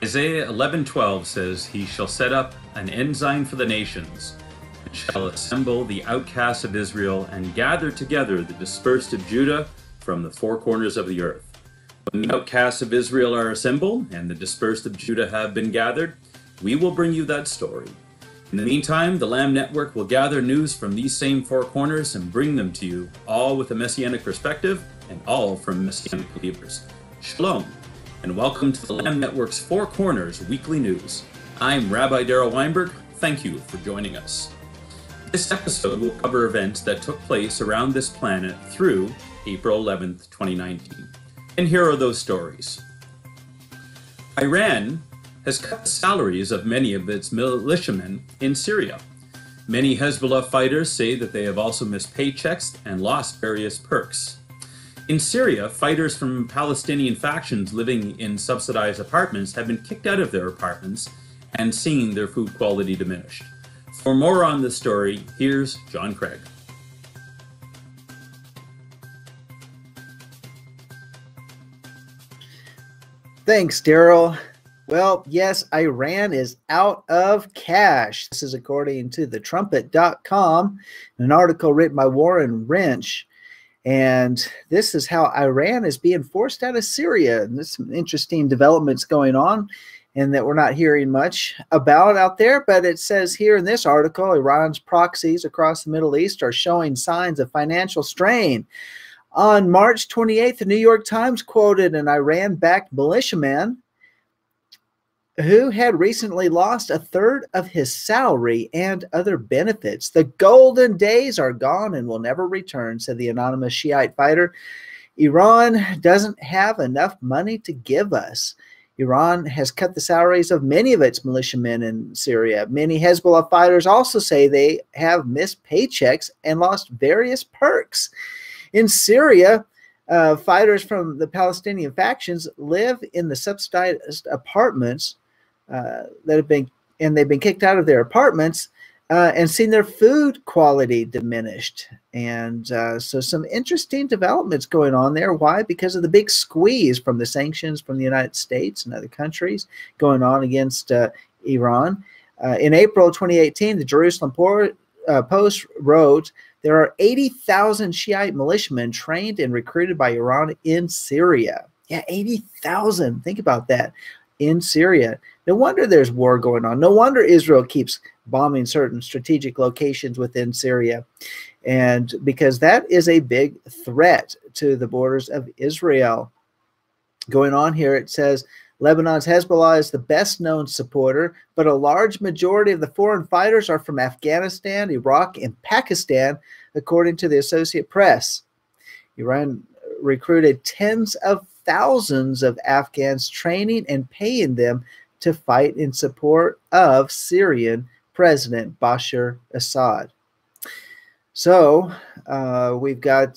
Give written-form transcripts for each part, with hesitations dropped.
Isaiah 11:12 says, "He shall set up an ensign for the nations, and shall assemble the outcasts of Israel, and gather together the dispersed of Judah from the four corners of the earth." When the outcasts of Israel are assembled, and the dispersed of Judah have been gathered, we will bring you that story. In the meantime, the Lamb Network will gather news from these same four corners and bring them to you, all with a Messianic perspective, and all from Messianic believers. Shalom, and welcome to the Lamb Network's Four Corners Weekly News. I'm Rabbi Darryl Weinberg. Thank you for joining us. This episode will cover events that took place around this planet through April 11th, 2019. And here are those stories. Iran has cut the salaries of many of its militiamen in Syria. Many Hezbollah fighters say that they have also missed paychecks and lost various perks. In Syria, fighters from Palestinian factions living in subsidized apartments have been kicked out of their apartments and seen their food quality diminished. For more on this story, here's John Craig. Thanks, Darryl. Well, yes, Iran is out of cash. This is according to thetrumpet.com, an article written by Warren Wrench. And this is how Iran is being forced out of Syria. And there's some interesting developments going on and that we're not hearing much about out there. But it says here in this article, Iran's proxies across the Middle East are showing signs of financial strain. On March 28th, the New York Times quoted an Iran-backed militiaman who had recently lost a third of his salary and other benefits. "The golden days are gone and will never return," said the anonymous Shiite fighter. "Iran doesn't have enough money to give us." Iran has cut the salaries of many of its militiamen in Syria. Many Hezbollah fighters also say they have missed paychecks and lost various perks. In Syria, fighters from the Palestinian factions live in the subsidized apartments they've been kicked out of their apartments and seen their food quality diminished. And so some interesting developments going on there. Why? Because of the big squeeze from the sanctions from the United States and other countries going on against Iran. In April 2018, the Jerusalem Post wrote, "There are 80,000 Shiite militiamen trained and recruited by Iran in Syria." Yeah, 80,000. Think about that. In Syria. No wonder there's war going on. No wonder Israel keeps bombing certain strategic locations within Syria. And because that is a big threat to the borders of Israel. Going on here, it says, Lebanon's Hezbollah is the best known supporter, but a large majority of the foreign fighters are from Afghanistan, Iraq, and Pakistan, according to the Associated Press. Iran recruited tens of thousands of Afghans, training and paying them to fight in support of Syrian President Bashar Assad. So we've got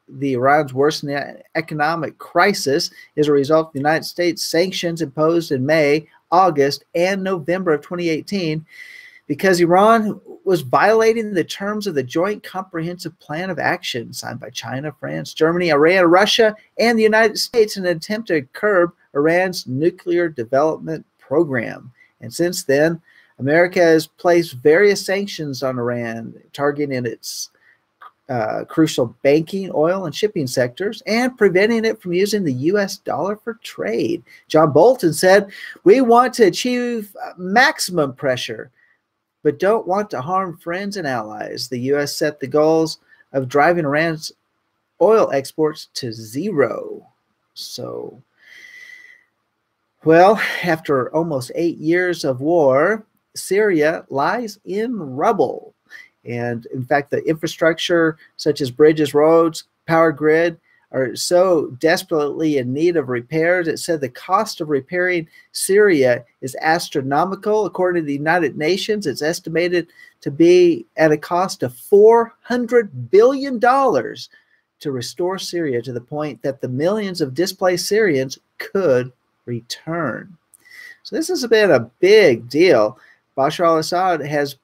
the Iran's worsening economic crisis as a result of the United States sanctions imposed in May, August, and November of 2018 because Iran was violating the terms of the Joint Comprehensive Plan of Action signed by China, France, Germany, Iran, Russia, and the United States in an attempt to curb Iran's nuclear development program. And since then, America has placed various sanctions on Iran, targeting its crucial banking, oil, and shipping sectors, and preventing it from using the U.S. dollar for trade. John Bolton said, "We want to achieve maximum pressure, but don't want to harm friends and allies." The U.S. set the goals of driving Iran's oil exports to zero. So, well, after almost 8 years of war, Syria lies in rubble. And in fact, the infrastructure such as bridges, roads, power grid are so desperately in need of repairs. It said the cost of repairing Syria is astronomical. According to the United Nations, it's estimated to be at a cost of $400 billion to restore Syria to the point that the millions of displaced Syrians could return. So this has been a big deal. Bashar al-Assad has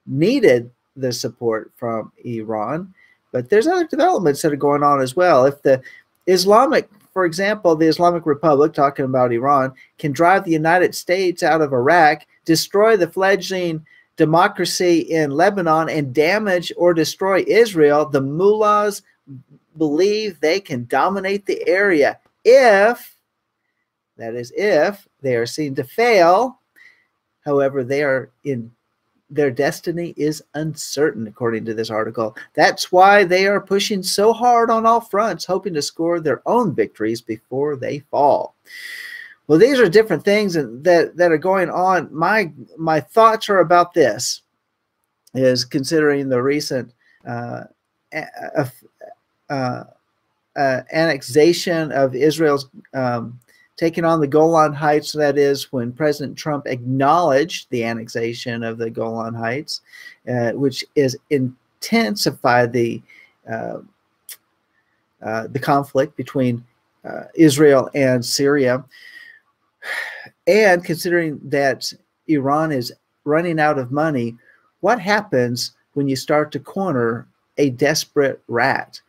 needed the support from Iran, but there's other developments that are going on as well. If the Islamic for example, the Islamic Republic, talking about Iran, can drive the United States out of Iraq, destroy the fledgling democracy in Lebanon, and damage or destroy Israel, the mullahs believe they can dominate the area if, that is, if they are seen to fail. However, their destiny is uncertain, according to this article. That's why they are pushing so hard on all fronts, hoping to score their own victories before they fall. Well, these are different things that are going on. My thoughts are about this, is considering the recent annexation of Israel's taking on the Golan Heights. That is, when President Trump acknowledged the annexation of the Golan Heights, which is intensified the conflict between Israel and Syria. And considering that Iran is running out of money, what happens when you start to corner a desperate rat?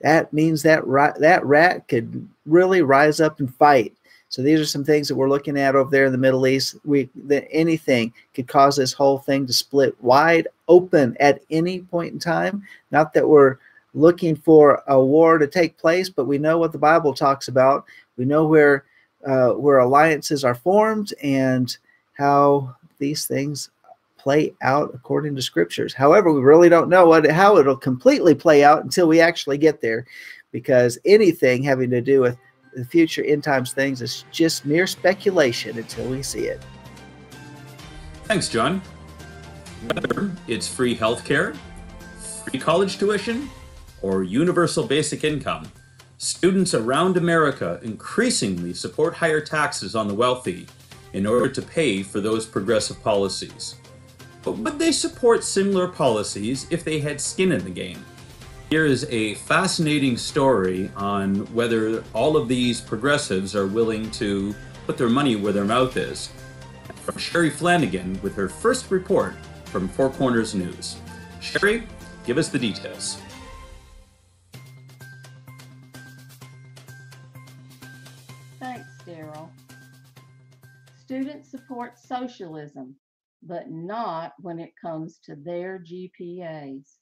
That means that rat could really rise up and fight. So these are some things that we're looking at over there in the Middle East. That anything could cause this whole thing to split wide open at any point in time. Not that we're looking for a war to take place, but we know what the Bible talks about. We know where alliances are formed and how these things play out according to scriptures. However, we really don't know how it'll completely play out until we actually get there, because anything having to do with the future end times things is just mere speculation until we see it. Thanks, John. Whether it's free healthcare, free college tuition, or universal basic income, students around America increasingly support higher taxes on the wealthy in order to pay for those progressive policies. But would they support similar policies if they had skin in the game? Here is a fascinating story on whether all of these progressives are willing to put their money where their mouth is. From Sherry Flannigan with her first report from Four Corners News. Sherry, give us the details. Thanks, Darryl. Students support socialism, but not when it comes to their GPAs.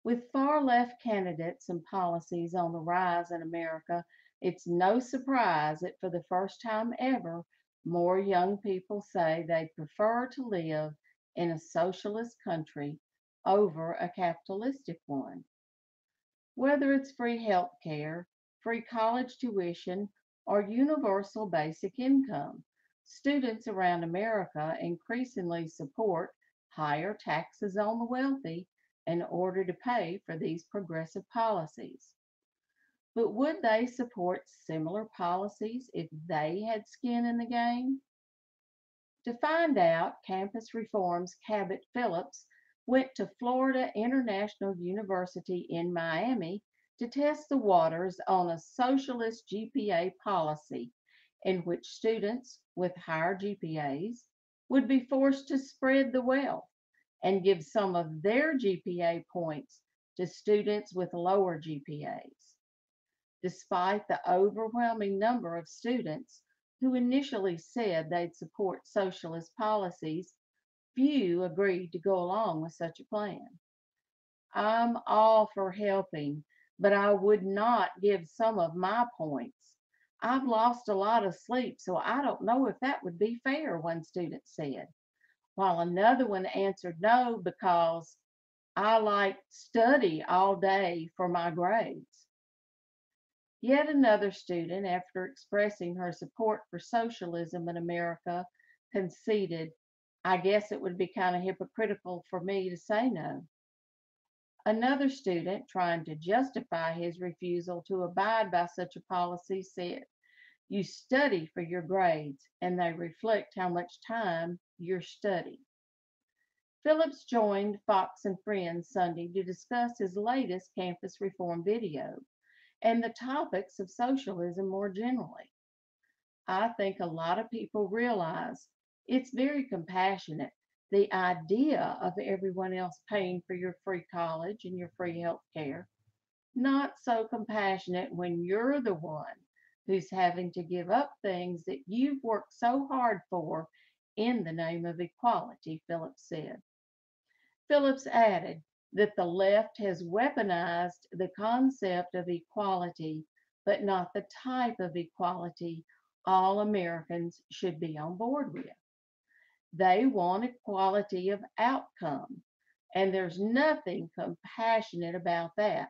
With far-left candidates and policies on the rise in America, it's no surprise that for the first time ever, more young people say they prefer to live in a socialist country over a capitalistic one. Whether it's free health care, free college tuition, or universal basic income, students around America increasingly support higher taxes on the wealthy in order to pay for these progressive policies. But would they support similar policies if they had skin in the game? To find out, Campus Reform's Cabot Phillips went to Florida International University in Miami to test the waters on a socialist GPA policy in which students with higher GPAs would be forced to spread the wealth and give some of their GPA points to students with lower GPAs. Despite the overwhelming number of students who initially said they'd support socialist policies, few agreed to go along with such a plan. I'm all for helping, but I would not give some of my points. I've lost a lot of sleep, so I don't know if that would be fair, one student said, while another one answered no because I like study all day for my grades. Yet another student, after expressing her support for socialism in America, conceded, I guess it would be kind of hypocritical for me to say no. Another student, trying to justify his refusal to abide by such a policy, said, you study for your grades, and they reflect how much time you're studying. Phillips joined Fox and Friends Sunday to discuss his latest campus reform video and the topics of socialism more generally. I think a lot of people realize it's very compassionate, the idea of everyone else paying for your free college and your free health care. not so compassionate when you're the one who's having to give up things that you've worked so hard for in the name of equality, Phillips said. Phillips added that the left has weaponized the concept of equality, but not the type of equality all Americans should be on board with. They want equality of outcome, and there's nothing compassionate about that.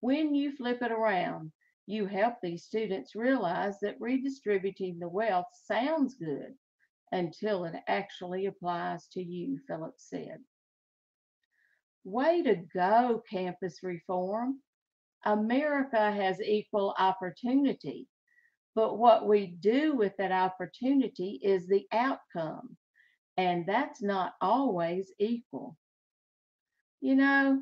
When you flip it around, you help these students realize that redistributing the wealth sounds good until it actually applies to you, Phillips said. Way to go, campus reform. America has equal opportunity, but what we do with that opportunity is the outcome, and that's not always equal. You know,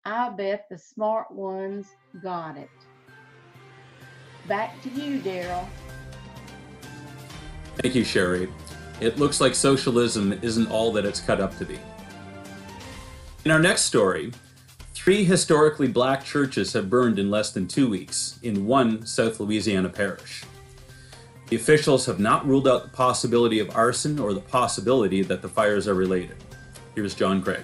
I bet the smart ones got it. Back to you, Darryl. Thank you, Sherry. It looks like socialism isn't all that it's cut up to be. In our next story, 3 historically black churches have burned in less than 2 weeks in one South Louisiana parish. The officials have not ruled out the possibility of arson or the possibility that the fires are related. Here's John Craig.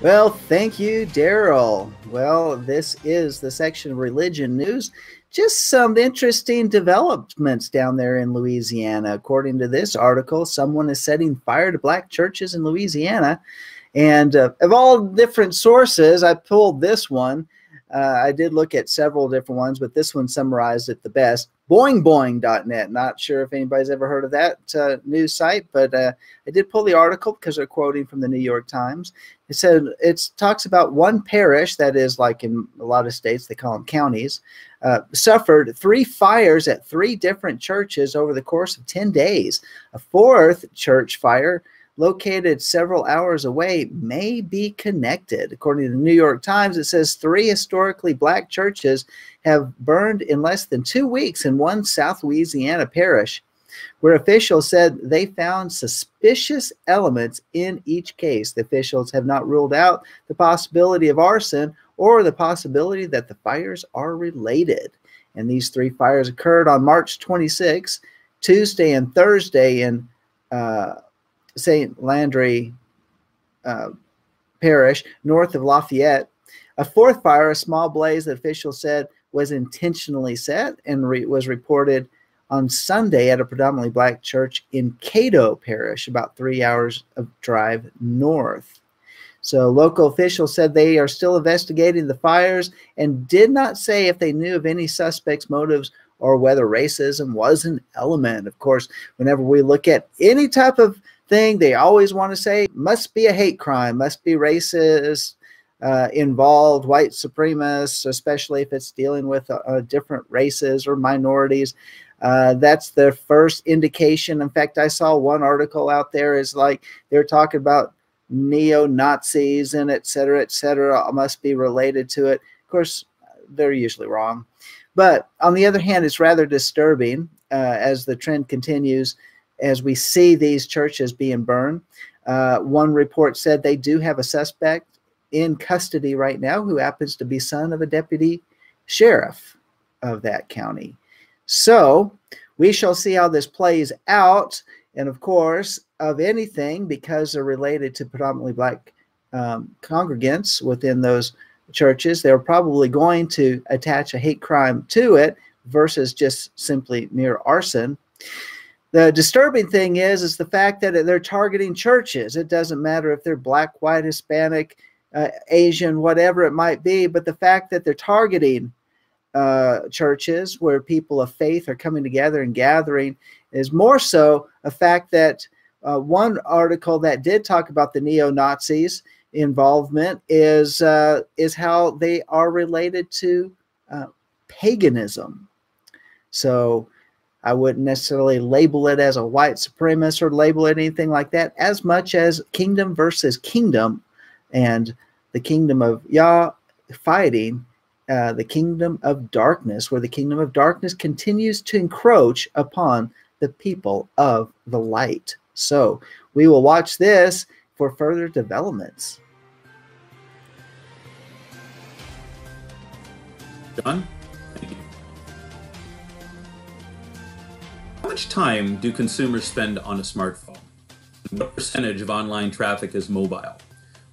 Well, thank you, Darryl. Well, this is the section of religion news. Just some interesting developments down there in Louisiana. According to this article, someone is setting fire to black churches in Louisiana. And of all different sources, I pulled this one. I did look at several different ones, but this one summarized it the best. Boingboing.net. Not sure if anybody's ever heard of that news site, but I did pull the article because they're quoting from the New York Times. It said it talks about one parish, that is, like in a lot of states, they call them counties, suffered 3 fires at 3 different churches over the course of 10 days. A 4th church fire located several hours away may be connected. According to the New York Times, it says 3 historically black churches have burned in less than 2 weeks in one South Louisiana parish, where officials said they found suspicious elements in each case. The officials have not ruled out the possibility of arson or the possibility that the fires are related. And these 3 fires occurred on March 26, Tuesday and Thursday in St. Landry Parish, north of Lafayette. A 4th fire, a small blaze that officials said was intentionally set and was reported on Sunday at a predominantly black church in Cato Parish, about 3 hours of drive north. So local officials said they are still investigating the fires and did not say if they knew of any suspects' motives or whether racism was an element. Of course, whenever we look at any type of thing, they always want to say must be a hate crime, must be racist involved, white supremacists, especially if it's dealing with different races or minorities. That's the first indication. In fact, I saw one article out there is like they're talking about neo-Nazis and et cetera, must be related to it. Of course, they're usually wrong. But on the other hand, it's rather disturbing as the trend continues, as we see these churches being burned. One report said they do have a suspect in custody right now who happens to be son of a deputy sheriff of that county. So we shall see how this plays out. And of course, of anything, because they're related to predominantly black congregants within those churches, they're probably going to attach a hate crime to it versus just simply mere arson. The disturbing thing is the fact that they're targeting churches. It doesn't matter if they're black, white, Hispanic, Asian, whatever it might be, but the fact that they're targeting churches where people of faith are coming together and gathering is more so a fact that one article that did talk about the neo-Nazis involvement is how they are related to paganism. So I wouldn't necessarily label it as a white supremacist or label it anything like that, as much as kingdom versus kingdom, and the kingdom of Yah fighting the kingdom of darkness, where the kingdom of darkness continues to encroach upon the people of the light. So We will watch this for further developments. John, thank you. How much time do consumers spend on a smartphone? What percentage of online traffic is mobile?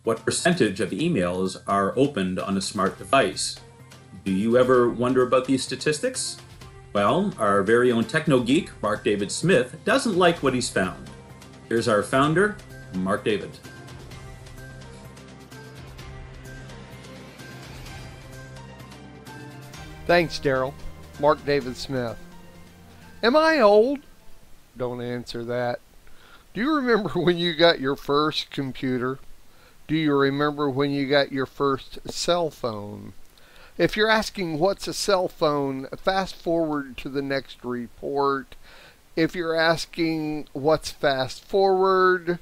What percentage of emails are opened on a smart device? Do you ever wonder about these statistics? Well, our very own techno geek, Mark David Smith, doesn't like what he's found. Here's our founder, Mark David. Thanks, Darryl. Mark David Smith. Am I old? Don't answer that. Do you remember when you got your first computer? Do you remember when you got your first cell phone? If you're asking what's a cell phone, fast forward to the next report. If you're asking what's fast forward,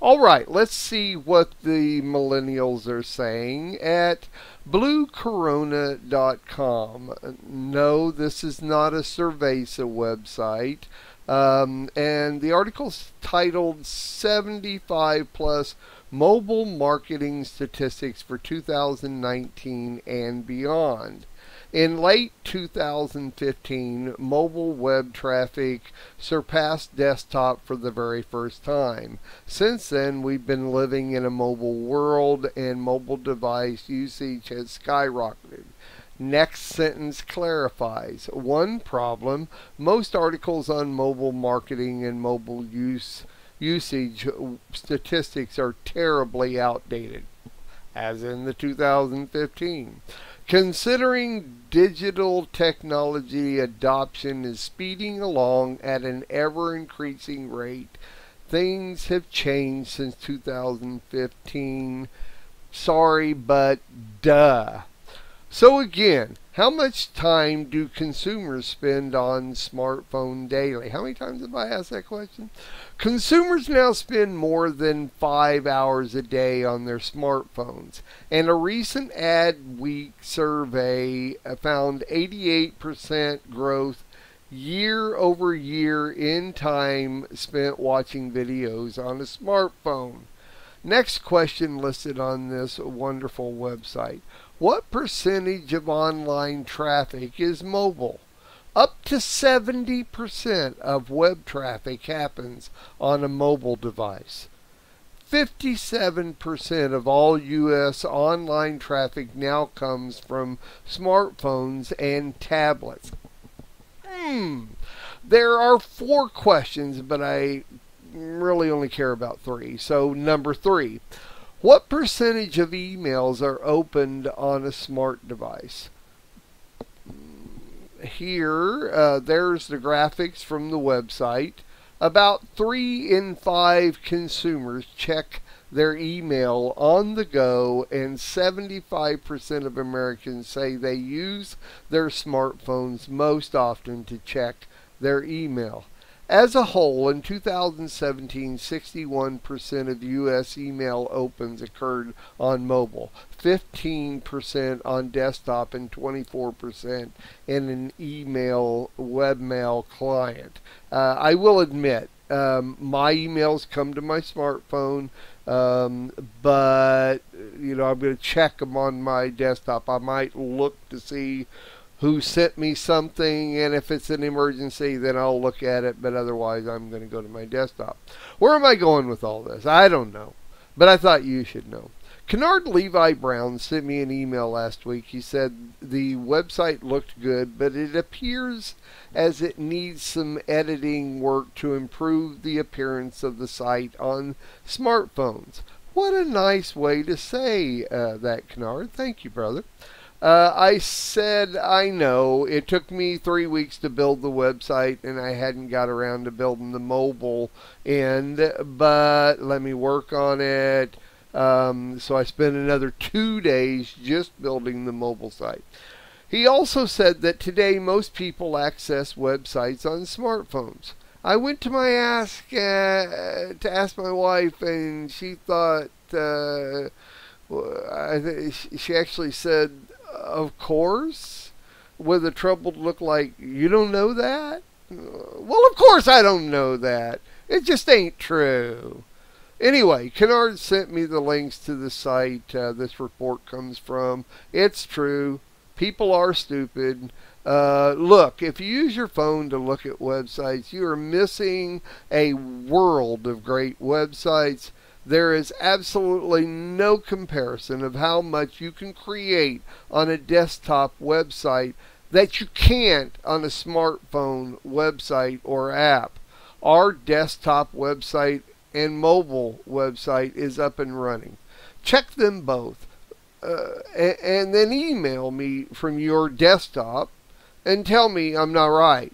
all right, let's see what the millennials are saying at bluecorona.com. No, this is not a Cerveza website. And the article's titled 75 plus mobile marketing statistics for 2019 and beyond. In late 2015, mobile web traffic surpassed desktop for the very first time. Since then, we've been living in a mobile world, and mobile device usage has skyrocketed. Next sentence clarifies. One problem, most articles on mobile marketing and mobile usage statistics are terribly outdated, as in the 2015. Considering digital technology adoption is speeding along at an ever-increasing rate, things have changed since 2015. Sorry, but duh. So again, how much time do consumers spend on smartphone daily? How many times have I asked that question? Consumers now spend more than 5 hours a day on their smartphones, and a recent Adweek survey found 88% growth year over year in time spent watching videos on a smartphone. Next question listed on this wonderful website. What percentage of online traffic is mobile? Up to 70% of web traffic happens on a mobile device. 57% of all U.S. online traffic now comes from smartphones and tablets. There are 4 questions, but I really only care about 3. So number 3. What percentage of emails are opened on a smart device? Here, there's the graphics from the website. About 3 in 5 consumers check their email on the go, and 75% of Americans say they use their smartphones most often to check their email. As a whole, in 2017, 61% of U.S. email opens occurred on mobile, 15% on desktop, and 24% in an email webmail client. I will admit, my emails come to my smartphone, but I'm going to check them on my desktop. I might look to see who sent me something, and if it's an emergency, then I'll look at it, but otherwise I'm going to go to my desktop. Where am I going with all this? I don't know, but I thought you should know. Kennard Levi Brown sent me an email last week. He said the website looked good, but it appears as it needs some editing work to improve the appearance of the site on smartphones. What a nice way to say that, Kennard. Thank you, brother. I said, I know, it took me 3 weeks to build the website, and I hadn't got around to building the mobile end, but let me work on it. So I spent another 2 days just building the mobile site. He also said that today most people access websites on smartphones. I went to my to ask my wife, and she thought, she actually said, of course, with a troubled look like, you don't know that? Well, of course I don't know that. It just ain't true. Anyway, Kennard sent me the links to the site this report comes from. It's true. People are stupid. Look, if you use your phone to look at websites, you are missing a world of great websites. There is absolutely no comparison of how much you can create on a desktop website that you can't on a smartphone website or app. Our desktop website and mobile website is up and running. Check them both and then email me from your desktop and tell me I'm not right.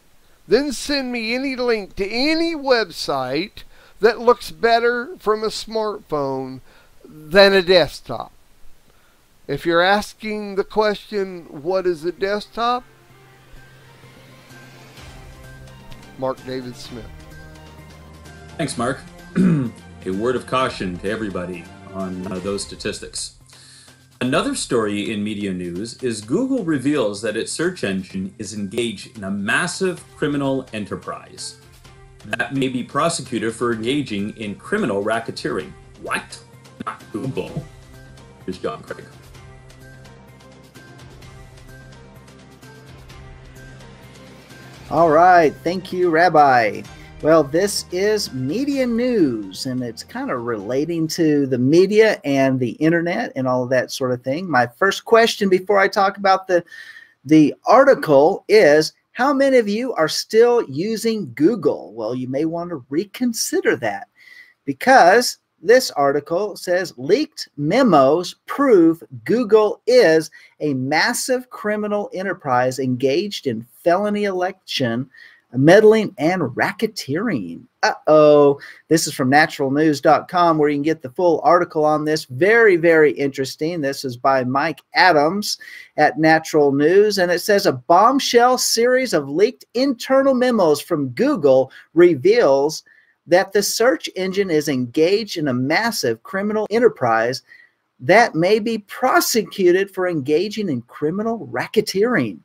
Then send me any link to any website that looks better from a smartphone than a desktop. If you're asking the question, what is a desktop? Mark David Smith. Thanks, Mark. A word of caution to everybody on those statistics. Another story in media news is Google reveals that its search engine is engaged in a massive criminal enterprise that may be prosecuted for engaging in criminal racketeering. What? Not Google. Here's John Craig. All right. Thank you, Rabbi. Well, this is media news, and it's kind of relating to the media and the internet and all of that sort of thing. My first question before I talk about the article is, how many of you are still using Google? Well, you may want to reconsider that, because this article says leaked memos prove Google is a massive criminal enterprise engaged in felony election meddling and racketeering. Uh-oh. This is from naturalnews.com, where you can get the full article on this. Very, very interesting. This is by Mike Adams at Natural News, and it says a bombshell series of leaked internal memos from Google reveals that the search engine is engaged in a massive criminal enterprise that may be prosecuted for engaging in criminal racketeering.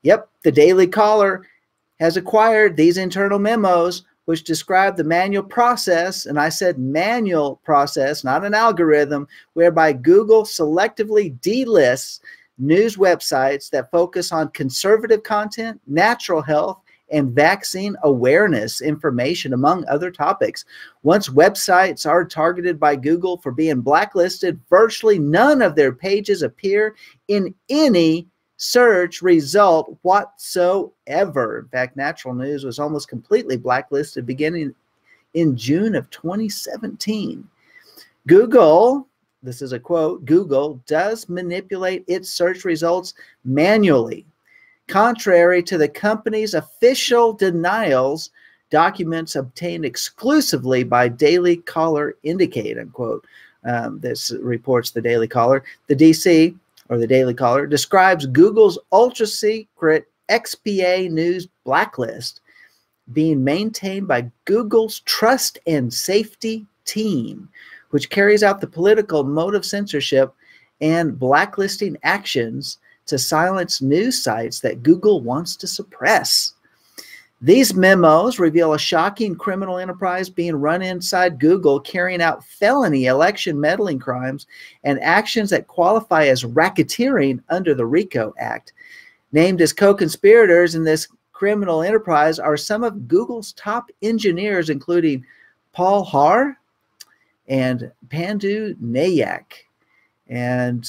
Yep, the Daily Caller has acquired these internal memos, which describe the manual process, and I said manual process, not an algorithm, whereby Google selectively delists news websites that focus on conservative content, natural health, and vaccine awareness information, among other topics. Once websites are targeted by Google for being blacklisted, virtually none of their pages appear in any search result whatsoever. In fact, Natural News was almost completely blacklisted beginning in June of 2017. Google, this is a quote, Google does manipulate its search results manually. Contrary to the company's official denials, documents obtained exclusively by Daily Caller indicate, unquote. This reports the Daily Caller. The DC, or the Daily Caller, describes Google's ultra-secret XPA News blacklist being maintained by Google's Trust and Safety Team, which carries out the political motive censorship and blacklisting actions to silence news sites that Google wants to suppress. These memos reveal a shocking criminal enterprise being run inside Google, carrying out felony election meddling crimes and actions that qualify as racketeering under the RICO Act. Named as co-conspirators in this criminal enterprise are some of Google's top engineers, including Paul Har and Pandu Nayak. And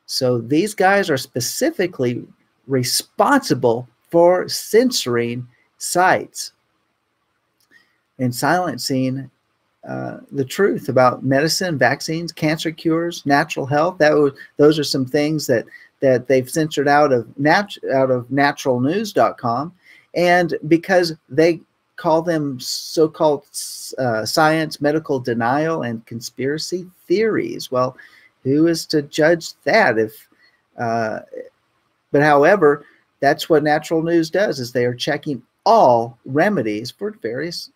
so these guys are specifically responsible for censoring sites and silencing the truth about medicine, vaccines, cancer cures, natural health. Those are some things that they've censored out of naturalnews.com, and because they call them so-called science, medical denial, and conspiracy theories. Well, who is to judge that? But however, that's what Natural News does, is they are checking all remedies for various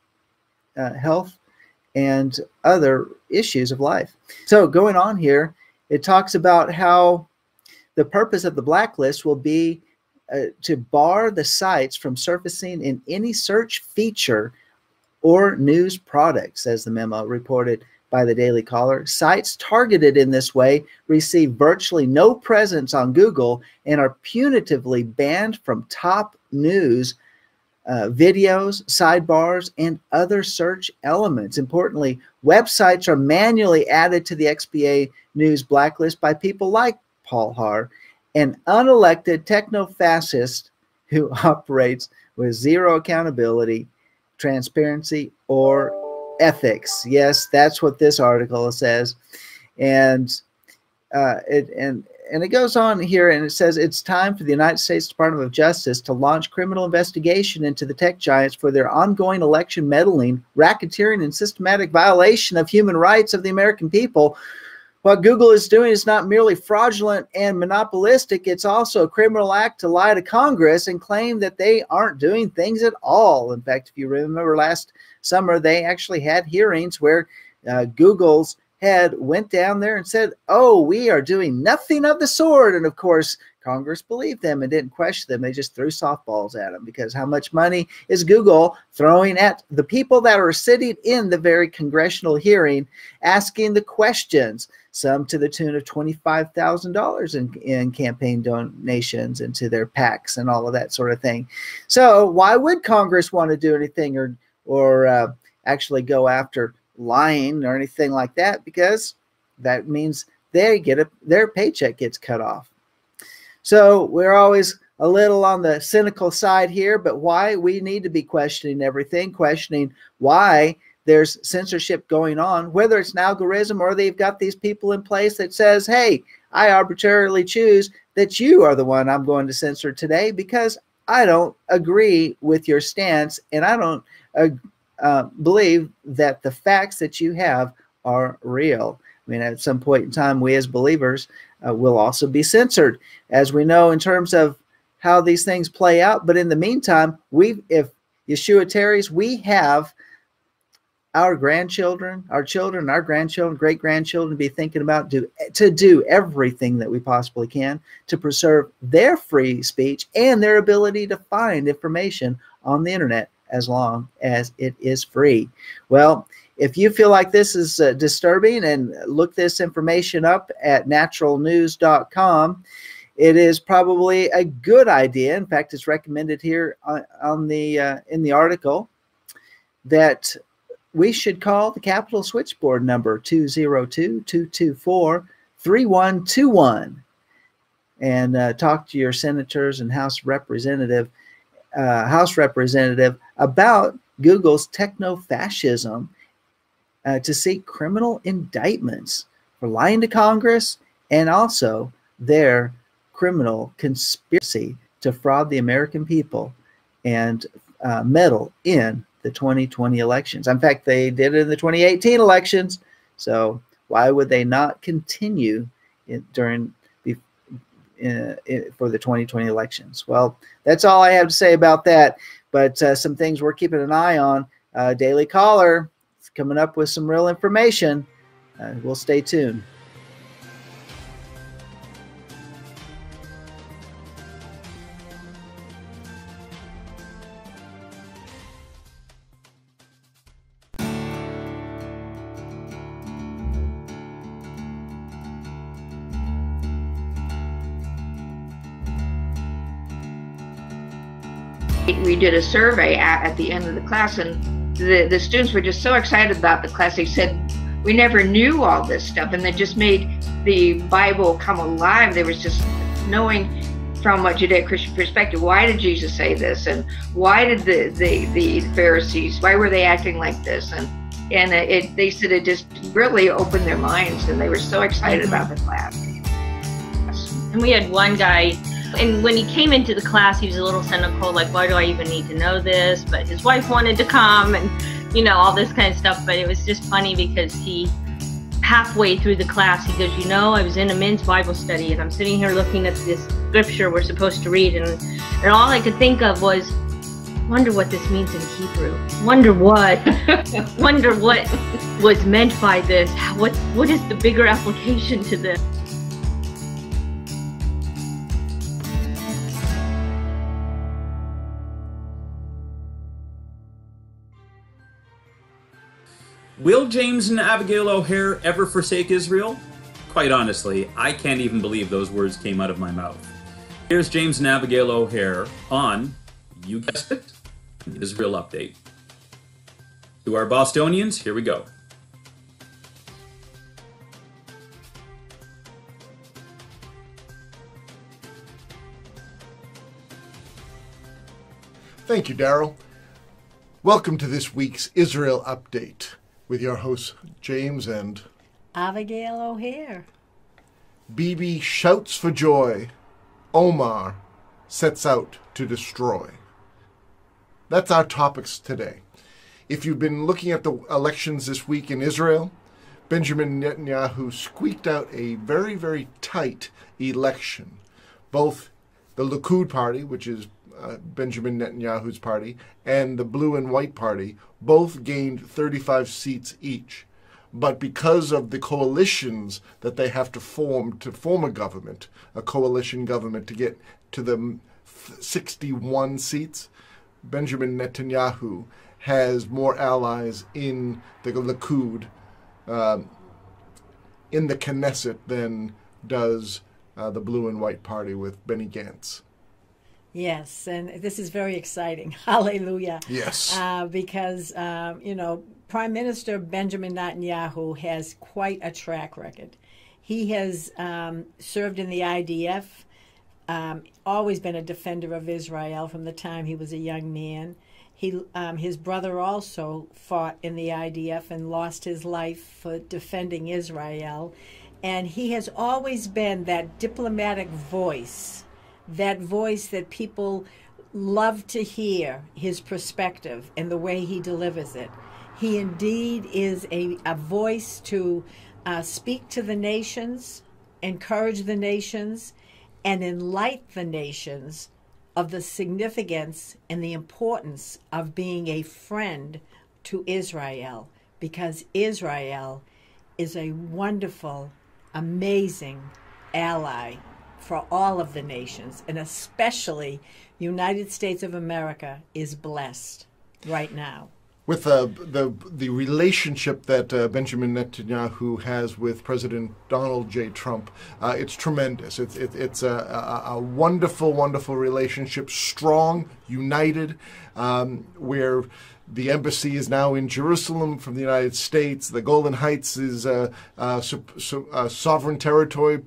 health and other issues of life. So going on here, it talks about how the purpose of the blacklist will be to bar the sites from surfacing in any search feature or news products, as the memo reported by the Daily Caller. Sites targeted in this way receive virtually no presence on Google and are punitively banned from top news videos, sidebars, and other search elements. Importantly, websites are manually added to the XBA News blacklist by people like Paul Harr, an unelected techno-fascist who operates with zero accountability, transparency, or ethics. Yes, that's what this article says. And it goes on here, and it says it's time for the United States Department of Justice to launch criminal investigation into the tech giants for their ongoing election meddling, racketeering, and systematic violation of human rights of the American people. What Google is doing is not merely fraudulent and monopolistic, it's also a criminal act to lie to Congress and claim that they aren't doing things at all. In fact, if you remember last summer, they actually had hearings where Google's head went down there and said, oh, we are doing nothing of the sort. And of course, Congress believed them and didn't question them. They just threw softballs at them, because how much money is Google throwing at the people that are sitting in the very congressional hearing asking the questions, some to the tune of $25,000 in campaign donations into their PACs and all of that sort of thing. So why would Congress want to do anything or actually go after lying or anything like that? Because that means they get their paycheck gets cut off. So we're always a little on the cynical side here, but why we need to be questioning everything, questioning why there's censorship going on, whether it's an algorithm or they've got these people in place that says, hey, I arbitrarily choose that you are the one I'm going to censor today because I don't agree with your stance and I don't believe that the facts that you have are real. I mean, at some point in time, we as believers will also be censored, as we know in terms of how these things play out. But in the meantime, if Yeshua tarries, we have our grandchildren, our children, our grandchildren, great-grandchildren to be thinking about to do everything that we possibly can to preserve their free speech and their ability to find information on the internet as long as it is free. Well, if you feel like this is disturbing, and look this information up at naturalnews.com, it is probably a good idea. In fact, it's recommended here in the article that we should call the Capitol switchboard number 202-224-3121 and talk to your senators and House representative about Google's techno-fascism to seek criminal indictments for lying to Congress and also their criminal conspiracy to fraud the American people and meddle in the 2020 elections. In fact, they did it in the 2018 elections. So why would they not continue for the 2020 elections? Well, that's all I have to say about that. But some things we're keeping an eye on. Daily Caller is coming up with some real information. We'll stay tuned. We did a survey at the end of the class, and the students were just so excited about the class. They said, we never knew all this stuff, and they just made the Bible come alive. There was just knowing from a Judeo-Christian perspective, why did Jesus say this, and why did the Pharisees, why were they acting like this? And they said it just really opened their minds, and they were so excited about the class. And we had one guy, and when he came into the class, he was a little cynical, like, why do I even need to know this? But his wife wanted to come, and, you know, all this kind of stuff. But it was just funny because he, halfway through the class, he goes, you know, I was in a men's Bible study, and I'm sitting here looking at this scripture we're supposed to read, and all I could think of was, wonder what this means in Hebrew. Wonder what was meant by this. What is the bigger application to this? Will James and Abigail O'Hare ever forsake Israel? Quite honestly, I can't even believe those words came out of my mouth. Here's James and Abigail O'Hare on, you guessed it, an Israel Update. To our Bostonians, here we go. Thank you, Darryl. Welcome to this week's Israel Update with your hosts, James and AviGayle O'Hare. Bibi shouts for joy. Omar sets out to destroy. That's our topics today. If you've been looking at the elections this week in Israel, Benjamin Netanyahu squeaked out a very, very tight election. Both the Likud party, which is Benjamin Netanyahu's party, and the Blue and White Party both gained 35 seats each. But because of the coalitions that they have to form a government, a coalition government to get to the 61 seats, Benjamin Netanyahu has more allies in the Likud, in the Knesset, than does the Blue and White Party with Benny Gantz. Yes, and this is very exciting. Hallelujah. Yes. Because, Prime Minister Benjamin Netanyahu has quite a track record. He has served in the IDF, always been a defender of Israel from the time he was a young man. His brother also fought in the IDF and lost his life for defending Israel. And he has always been that diplomatic voice, that voice that people love to hear, his perspective and the way he delivers it. He indeed is a voice to speak to the nations, encourage the nations, and enlighten the nations of the significance and the importance of being a friend to Israel, because Israel is a wonderful, amazing ally for all of the nations, and especially the United States of America is blessed right now. With the relationship that Benjamin Netanyahu has with President Donald J. Trump, it's tremendous. It's a wonderful, wonderful relationship, strong, united, where the embassy is now in Jerusalem from the United States. The Golan Heights is sovereign territory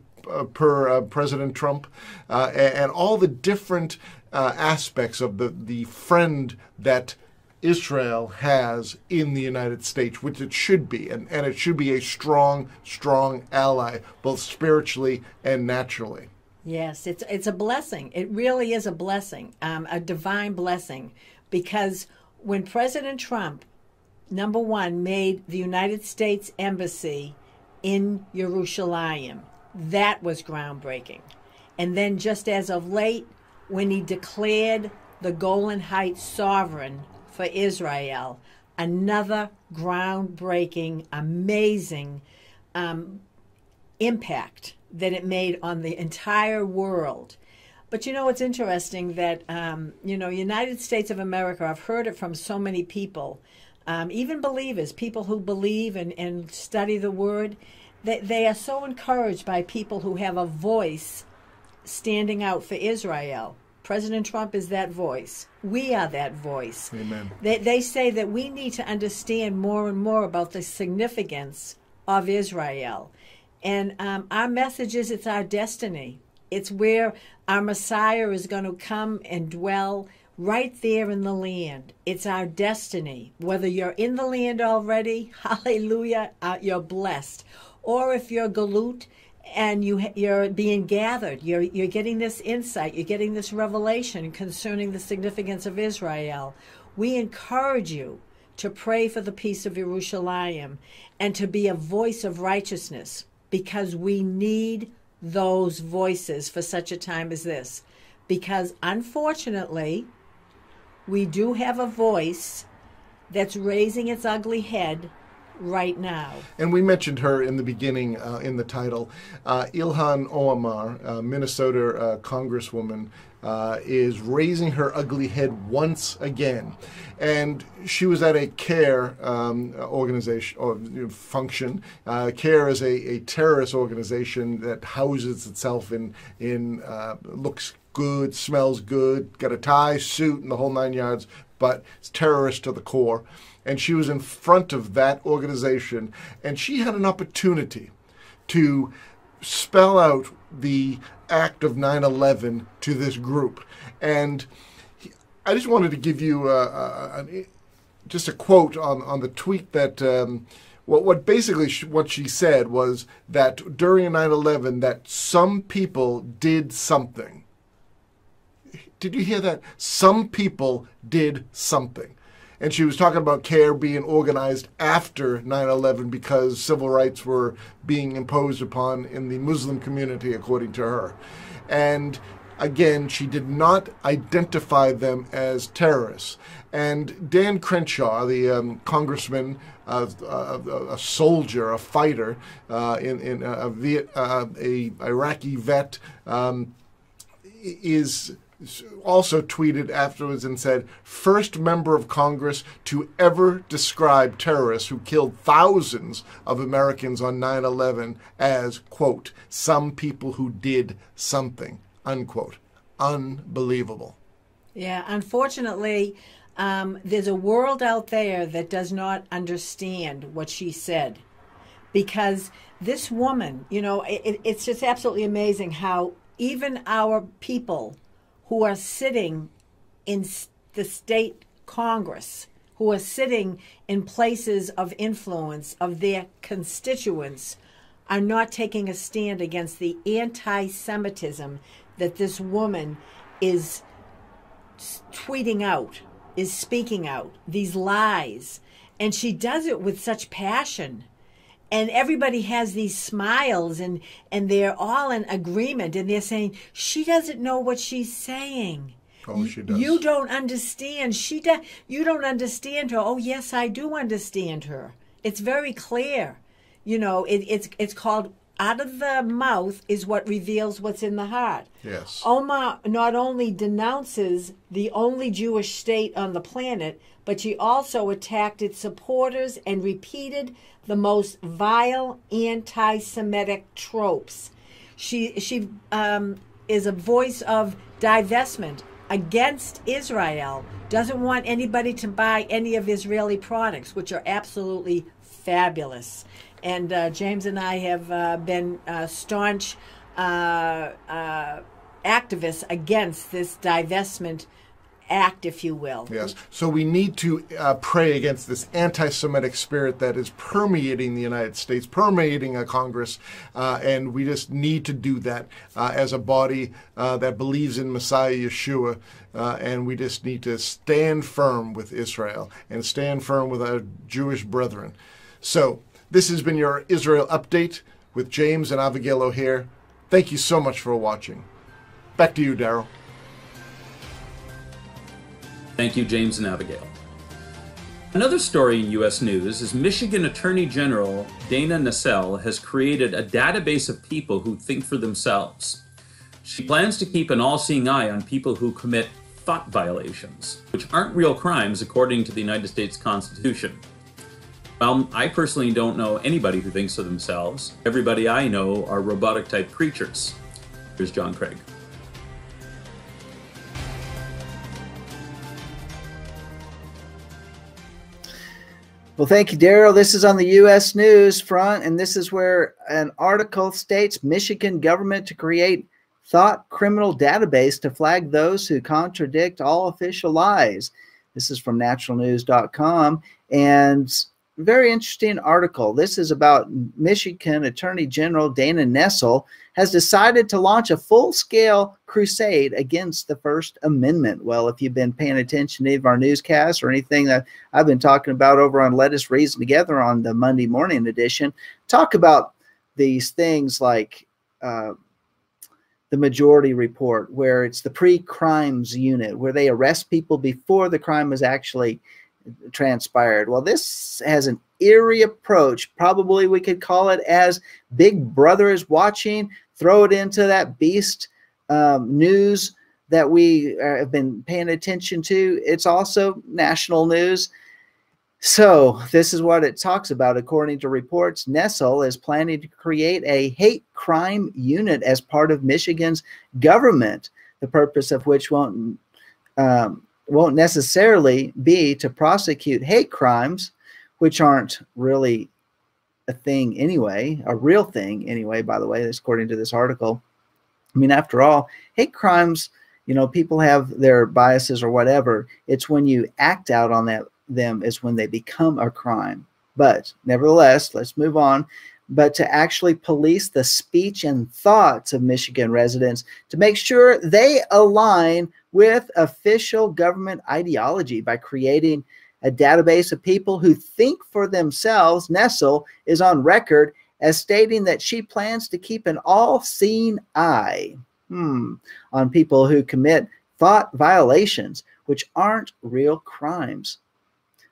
per President Trump, and all the different aspects of the friend that Israel has in the United States, which it should be, and it should be a strong, strong ally, both spiritually and naturally. Yes, it's a blessing. It really is a blessing, a divine blessing, because when President Trump, number one, made the United States Embassy in Jerusalem, that was groundbreaking. And then just as of late, when he declared the Golan Heights sovereign for Israel, another groundbreaking, amazing impact that it made on the entire world. But it's interesting that, United States of America, I've heard it from so many people, even believers, people who believe and study the Word, that they are so encouraged by people who have a voice standing out for Israel. President Trump is that voice. We are that voice. Amen. They say that we need to understand more and more about the significance of Israel. And our message is it's our destiny. It's where our Messiah is going to come and dwell right there in the land. It's our destiny. Whether you're in the land already, hallelujah, you're blessed. Or if you're galut, and you're being gathered, you're getting this insight, you're getting this revelation concerning the significance of Israel. We encourage you to pray for the peace of Jerusalem and to be a voice of righteousness, because we need those voices for such a time as this. Because unfortunately, we do have a voice that's raising its ugly head right now. And we mentioned her in the beginning in the title. Ilhan Omar, Minnesota congresswoman, is raising her ugly head once again. And she was at a CARE organization or function. CARE is a terrorist organization that houses itself in looks good, smells good, got a tie, suit, and the whole 9 yards, but it's terrorist to the core. And she was in front of that organization, and she had an opportunity to spell out the act of 9/11 to this group. And I just wanted to give you just a quote on the tweet that what basically what she said was that during 9/11 that some people did something. Did you hear that? Some people did something. And she was talking about CARE being organized after 9/11 because civil rights were being imposed upon in the Muslim community, according to her. And again, she did not identify them as terrorists. And Dan Crenshaw, the congressman, a soldier, a fighter, a Iraqi vet, is also tweeted afterwards and said, first member of Congress to ever describe terrorists who killed thousands of Americans on 9/11 as, quote, some people who did something, unquote. Unbelievable. Yeah, unfortunately, there's a world out there that does not understand what she said. Because this woman, you know, it's just absolutely amazing how even our people who are sitting in the state Congress, who are sitting in places of influence of their constituents, are not taking a stand against the anti-Semitism that this woman is tweeting out, is speaking out, these lies. And she does it with such passion. And everybody has these smiles, and they're all in agreement, and they're saying, she doesn't know what she's saying. Oh, she does. You don't understand. You don't understand her. Oh, yes, I do understand her. It's very clear. You know, it's called out of the mouth is what reveals what's in the heart. Yes. Omar not only denounces the only Jewish state on the planet, but she also attacked its supporters and repeated the most vile anti-Semitic tropes. She is a voice of divestment against Israel, doesn't want anybody to buy any of Israeli products, which are absolutely fabulous. And James and I have been staunch activists against this divestment act, if you will. Yes. So we need to pray against this anti-Semitic spirit that is permeating the United States, permeating Congress, and we just need to do that as a body that believes in Messiah Yeshua, and we just need to stand firm with Israel and stand firm with our Jewish brethren. So this has been your Israel Update with James and AviGayle O'Hare. Thank you so much for watching. Back to you, Darryl. Thank you, James and AviGayle. Another story in U.S. news is Michigan Attorney General Dana Nessel has created a database of people who think for themselves. She plans to keep an all-seeing eye on people who commit thought violations, which aren't real crimes according to the United States Constitution. Well, I personally don't know anybody who thinks of themselves. Everybody I know are robotic-type creatures. Here's John Craig. Well, thank you, Darryl. This is on the U.S. News front, and this is where an article states Michigan government to create thought criminal database to flag those who contradict all official lies. This is from naturalnews.com, and very interesting article. This is about Michigan Attorney General Dana Nessel has decided to launch a full-scale crusade against the First Amendment. Well, if you've been paying attention to any of our newscasts or anything that I've been talking about over on Let Us Reason Together on the Monday morning edition, talk about these things like the Majority Report, where it's the pre-crimes unit, where they arrest people before the crime is actually transpired. Well, this has an eerie approach. Probably we could call it as Big Brother is watching. Throw it into that beast news that we have been paying attention to. It's also national news. So this is what it talks about. According to reports, Nestle is planning to create a hate crime unit as part of Michigan's government, the purpose of which won't necessarily be to prosecute hate crimes, which aren't really a thing anyway, a real thing anyway, by the way, according to this article. I mean, after all, hate crimes, you know, people have their biases or whatever. It's when you act out on them is when they become a crime. But nevertheless, let's move on. But to actually police the speech and thoughts of Michigan residents to make sure they align with official government ideology by creating a database of people who think for themselves. Nestle is on record as stating that she plans to keep an all-seeing eye on people who commit thought violations, which aren't real crimes,